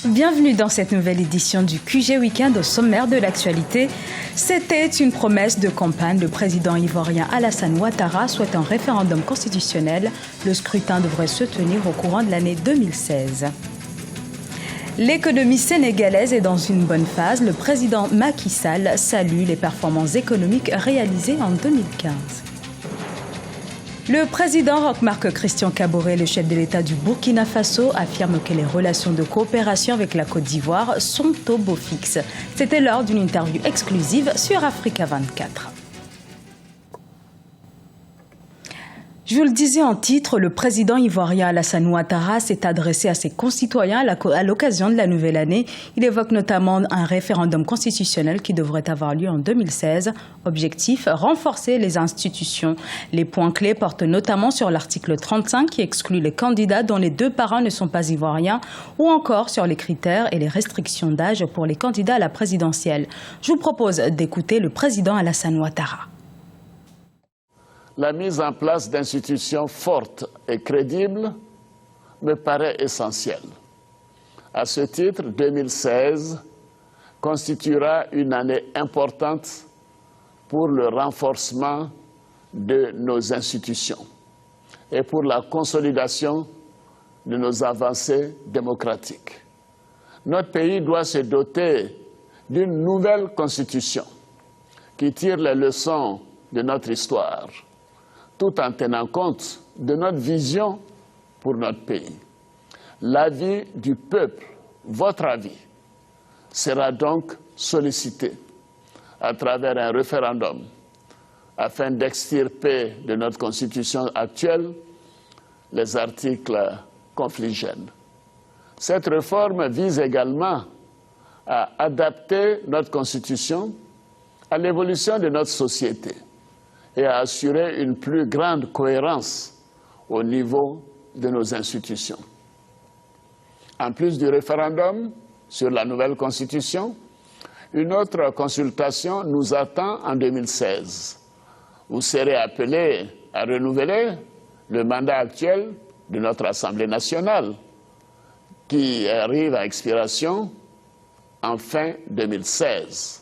Bienvenue dans cette nouvelle édition du QG Week-end au sommaire de l'actualité. C'était une promesse de campagne. Le président ivoirien Alassane Ouattara souhaite un référendum constitutionnel. Le scrutin devrait se tenir au courant de l'année 2016. L'économie sénégalaise est dans une bonne phase. Le président Macky Sall salue les performances économiques réalisées en 2015. Le président Roch-Marc Christian Kaboré, le chef de l'État du Burkina Faso, affirme que les relations de coopération avec la Côte d'Ivoire sont au beau fixe. C'était lors d'une interview exclusive sur Africa 24. Je vous le disais en titre, le président ivoirien Alassane Ouattara s'est adressé à ses concitoyens à l'occasion de la nouvelle année. Il évoque notamment un référendum constitutionnel qui devrait avoir lieu en 2016. Objectif, renforcer les institutions. Les points clés portent notamment sur l'article 35 qui exclut les candidats dont les deux parents ne sont pas ivoiriens ou encore sur les critères et les restrictions d'âge pour les candidats à la présidentielle. Je vous propose d'écouter le président Alassane Ouattara. La mise en place d'institutions fortes et crédibles me paraît essentielle. À ce titre, 2016 constituera une année importante pour le renforcement de nos institutions et pour la consolidation de nos avancées démocratiques. Notre pays doit se doter d'une nouvelle constitution qui tire les leçons de notre histoire, tout en tenant compte de notre vision pour notre pays. L'avis du peuple, votre avis, sera donc sollicité à travers un référendum afin d'extirper de notre Constitution actuelle les articles confligènes. Cette réforme vise également à adapter notre Constitution à l'évolution de notre société et à assurer une plus grande cohérence au niveau de nos institutions. En plus du référendum sur la nouvelle Constitution, une autre consultation nous attend en 2016. Vous serez appelés à renouveler le mandat actuel de notre Assemblée nationale, qui arrive à expiration en fin 2016.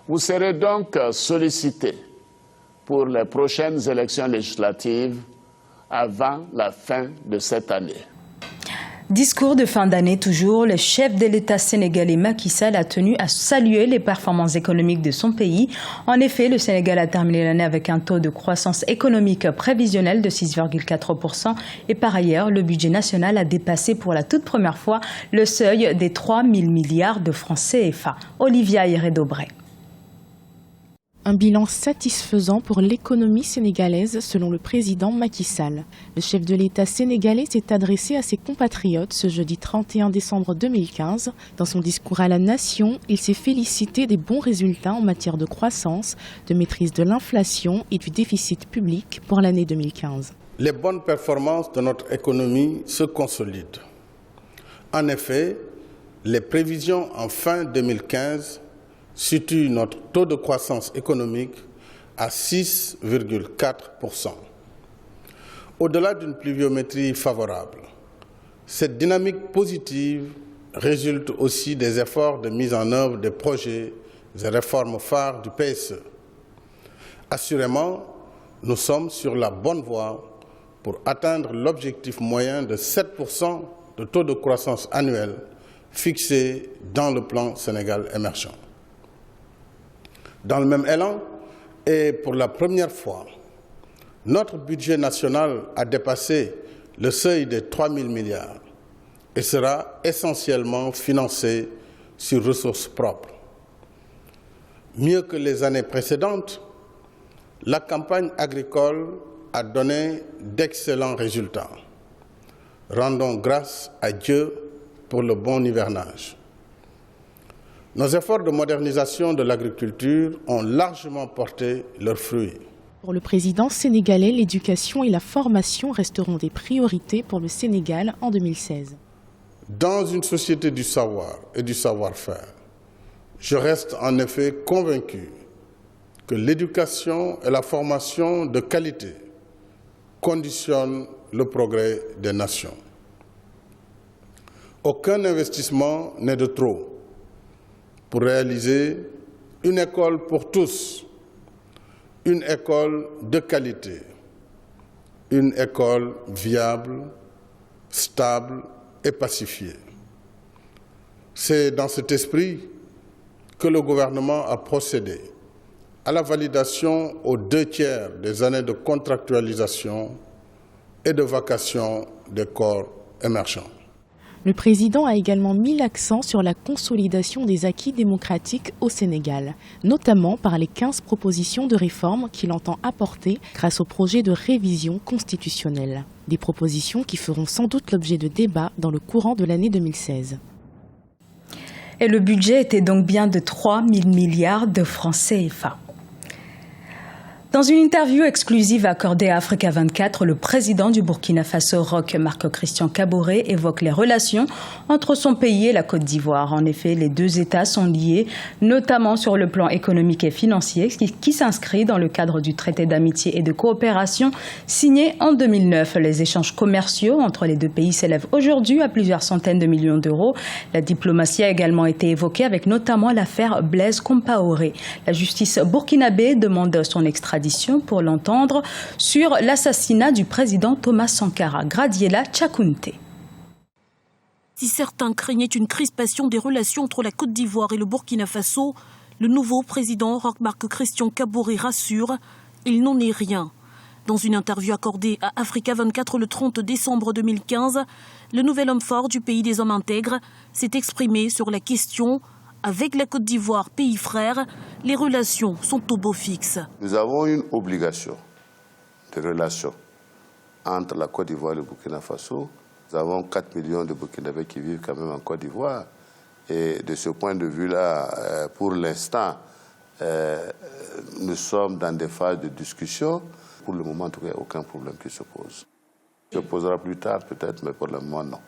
Vous serez donc sollicités pour les prochaines élections législatives avant la fin de cette année. Discours de fin d'année toujours, le chef de l'État sénégalais Macky Sall a tenu à saluer les performances économiques de son pays. En effet, le Sénégal a terminé l'année avec un taux de croissance économique prévisionnel de 6,4% et par ailleurs, le budget national a dépassé pour la toute première fois le seuil des 3 000 milliards de francs CFA. Olivia Hérédobré. Un bilan satisfaisant pour l'économie sénégalaise selon le président Macky Sall. Le chef de l'État sénégalais s'est adressé à ses compatriotes ce jeudi 31 décembre 2015. Dans son discours à la nation, il s'est félicité des bons résultats en matière de croissance, de maîtrise de l'inflation et du déficit public pour l'année 2015. Les bonnes performances de notre économie se consolident. En effet, les prévisions en fin 2015 situe notre taux de croissance économique à 6,4%. Au-delà d'une pluviométrie favorable, cette dynamique positive résulte aussi des efforts de mise en œuvre des projets et réformes phares du PSE. Assurément, nous sommes sur la bonne voie pour atteindre l'objectif moyen de 7% de taux de croissance annuel fixé dans le plan Sénégal émergent. Dans le même élan, et pour la première fois, notre budget national a dépassé le seuil des 3 000 milliards et sera essentiellement financé sur ressources propres. Mieux que les années précédentes, la campagne agricole a donné d'excellents résultats. Rendons grâce à Dieu pour le bon hivernage. Nos efforts de modernisation de l'agriculture ont largement porté leurs fruits. Pour le président sénégalais, l'éducation et la formation resteront des priorités pour le Sénégal en 2016. Dans une société du savoir et du savoir-faire, je reste en effet convaincu que l'éducation et la formation de qualité conditionnent le progrès des nations. Aucun investissement n'est de trop pour réaliser une école pour tous, une école de qualité, une école viable, stable et pacifiée. C'est dans cet esprit que le gouvernement a procédé à la validation aux 2/3 des années de contractualisation et de vacation des corps émergents. Le président a également mis l'accent sur la consolidation des acquis démocratiques au Sénégal, notamment par les 15 propositions de réforme qu'il entend apporter grâce au projet de révision constitutionnelle. Des propositions qui feront sans doute l'objet de débats dans le courant de l'année 2016. Et le budget était donc bien de 3 000 milliards de francs CFA. Dans une interview exclusive accordée à Africa 24, le président du Burkina Faso, Roch Marc Christian Kaboré, évoque les relations entre son pays et la Côte d'Ivoire. En effet, les deux États sont liés, notamment sur le plan économique et financier, qui s'inscrit dans le cadre du traité d'amitié et de coopération signé en 2009. Les échanges commerciaux entre les deux pays s'élèvent aujourd'hui à plusieurs centaines de millions d'euros. La diplomatie a également été évoquée avec notamment l'affaire Blaise Compaoré. La justice burkinabé demande son extradition pour l'entendre sur l'assassinat du président Thomas Sankara. Gradiela Tchakounte. Si certains craignaient une crispation des relations entre la Côte d'Ivoire et le Burkina Faso, le nouveau président Roch Marc Christian Kaboré rassure, il n'en est rien. Dans une interview accordée à Africa 24 le 30 décembre 2015, le nouvel homme fort du pays des hommes intègres s'est exprimé sur la question. Avec la Côte d'Ivoire, pays frère, les relations sont au beau fixe. Nous avons une obligation de relation entre la Côte d'Ivoire et le Burkina Faso. Nous avons 4 millions de Burkinabés qui vivent quand même en Côte d'Ivoire. Et de ce point de vue-là, pour l'instant, nous sommes dans des phases de discussion. Pour le moment, en tout cas, il n'y a aucun problème qui se pose. Il se posera plus tard peut-être, mais pour le moment, non.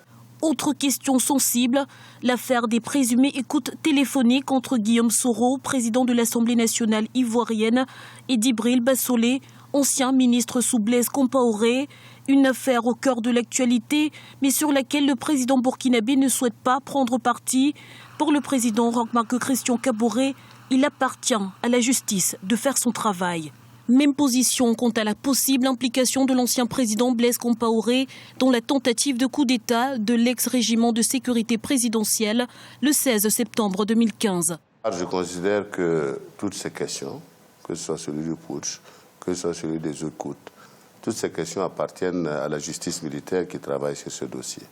Autre question sensible, l'affaire des présumées écoutes téléphoniques entre Guillaume Soro, président de l'Assemblée nationale ivoirienne, et Djibril Bassolé, ancien ministre sous Blaise Compaoré. Une affaire au cœur de l'actualité, mais sur laquelle le président burkinabé ne souhaite pas prendre parti. Pour le président Roch Marc Christian Kaboré, il appartient à la justice de faire son travail. Même position quant à la possible implication de l'ancien président Blaise Compaoré dans la tentative de coup d'État de l'ex-régiment de sécurité présidentielle le 16 septembre 2015. Je considère que toutes ces questions, que ce soit celui du putsch, que ce soit celui des écoutes, toutes ces questions appartiennent à la justice militaire qui travaille sur ce dossier.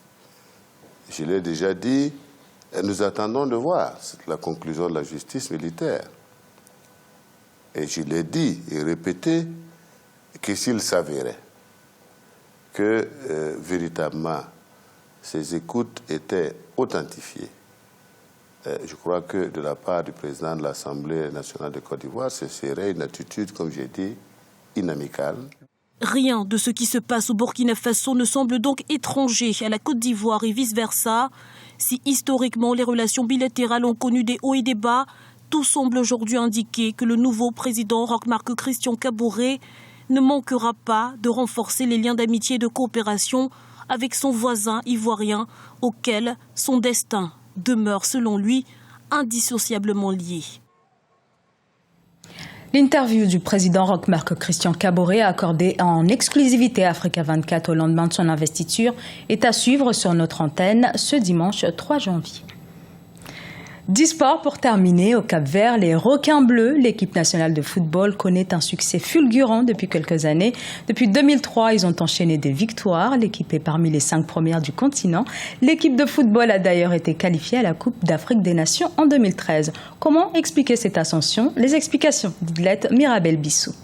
Je l'ai déjà dit, nous attendons de voir la conclusion de la justice militaire. Et je l'ai dit et répété que s'il s'avérait que véritablement ces écoutes étaient authentifiées, je crois que de la part du président de l'Assemblée nationale de Côte d'Ivoire, ce serait une attitude, comme j'ai dit, inamicale. Rien de ce qui se passe au Burkina Faso ne semble donc étranger à la Côte d'Ivoire et vice-versa. Si historiquement les relations bilatérales ont connu des hauts et des bas, tout semble aujourd'hui indiquer que le nouveau président Roch Marc Christian Kaboré ne manquera pas de renforcer les liens d'amitié et de coopération avec son voisin ivoirien, auquel son destin demeure, selon lui, indissociablement lié. L'interview du président Roch Marc Christian Kaboré, accordée en exclusivité à Africa 24 au lendemain de son investiture, est à suivre sur notre antenne ce dimanche 3 janvier. 10 sports pour terminer. Au Cap-Vert, les requins bleus, l'équipe nationale de football, connaît un succès fulgurant depuis quelques années. Depuis 2003, ils ont enchaîné des victoires. L'équipe est parmi les 5 premières du continent. L'équipe de football a d'ailleurs été qualifiée à la Coupe d'Afrique des Nations en 2013. Comment expliquer cette ascension? Les explications d'Idlette Mirabel Bissou.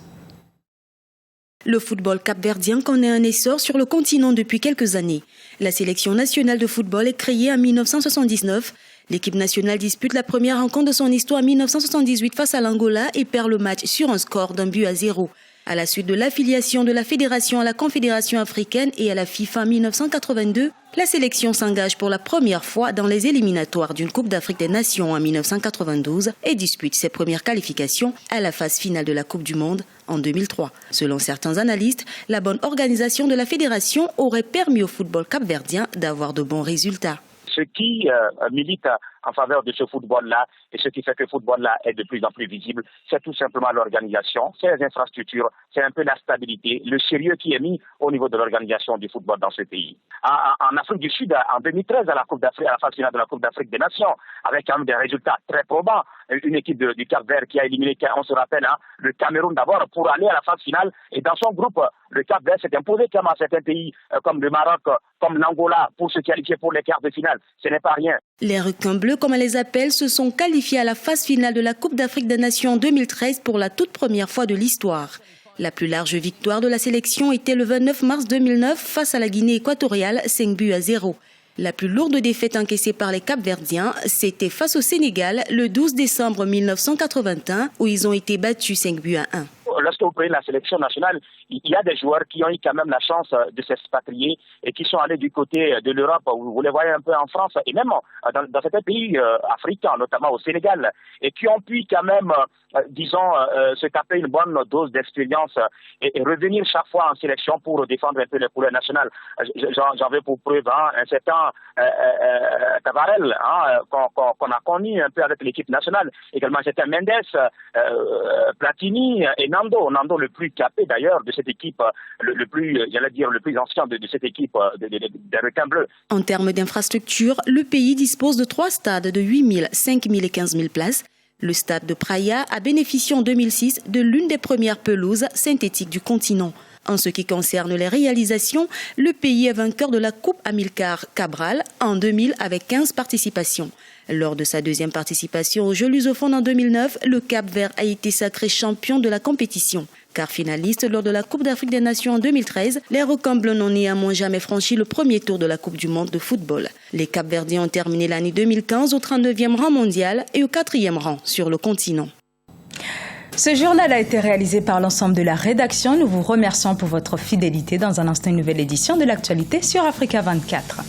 Le football capverdien connaît un essor sur le continent depuis quelques années. La sélection nationale de football est créée en 1979. L'équipe nationale dispute la première rencontre de son histoire en 1978 face à l'Angola et perd le match sur un score d'1-0. À la suite de l'affiliation de la fédération à la Confédération africaine et à la FIFA en 1982, la sélection s'engage pour la première fois dans les éliminatoires d'une Coupe d'Afrique des Nations en 1992 et dispute ses premières qualifications à la phase finale de la Coupe du Monde en 2003. Selon certains analystes, la bonne organisation de la fédération aurait permis au football capverdien d'avoir de bons résultats. ce qui milite en faveur de ce football-là et ce qui fait que le football-là est de plus en plus visible, c'est tout simplement l'organisation, c'est les infrastructures, c'est un peu la stabilité, le sérieux qui est mis au niveau de l'organisation du football dans ce pays. En Afrique du Sud, en 2013, à la Coupe d'Afrique, à la phase finale de la Coupe d'Afrique des Nations, avec quand même des résultats très probants, une équipe du Cap-Vert qui a éliminé, on se rappelle, le Cameroun d'abord pour aller à la phase finale, et dans son groupe, le Cap-Vert s'est imposé quand même à certains pays comme le Maroc, comme l'Angola, pour se qualifier pour les quarts de finale. Ce n'est pas rien. Les requins bleus, comme on les appelle, se sont qualifiés à la phase finale de la Coupe d'Afrique des Nations en 2013 pour la toute première fois de l'histoire. La plus large victoire de la sélection était le 29 mars 2009 face à la Guinée équatoriale, 5-0. La plus lourde défaite encaissée par les Cap-Verdiens, c'était face au Sénégal le 12 décembre 1981 où ils ont été battus 5-1. Lorsque vous prenez la sélection nationale, il y a des joueurs qui ont eu quand même la chance de s'expatrier et qui sont allés du côté de l'Europe, vous les voyez un peu en France et même dans certains pays africains, notamment au Sénégal, et qui ont pu quand même, se taper une bonne dose d'expérience et revenir chaque fois en sélection pour défendre un peu les couleurs nationales. J'en veux pour preuve un certain Tavarel qu'on a connu un peu avec l'équipe nationale, également certain Mendes, Platini et Nando le plus capé d'ailleurs de cette équipe, le plus ancien de cette équipe des requins bleus. En termes d'infrastructures, le pays dispose de 3 stades de 8 000, 5 000 et 15 000 places. Le stade de Praia a bénéficié en 2006 de l'une des premières pelouses synthétiques du continent. En ce qui concerne les réalisations, le pays est vainqueur de la Coupe Amilcar Cabral en 2000 avec 15 participations. Lors de sa deuxième participation aux Jeux lusophones en 2009, le Cap-Vert a été sacré champion de la compétition. Car finaliste lors de la Coupe d'Afrique des Nations en 2013, les requins bleus n'ont néanmoins jamais franchi le premier tour de la Coupe du monde de football. Les Cap-Verdiens ont terminé l'année 2015 au 39e rang mondial et au 4e rang sur le continent. Ce journal a été réalisé par l'ensemble de la rédaction. Nous vous remercions pour votre fidélité. Dans un instant, une nouvelle édition de l'actualité sur Africa 24.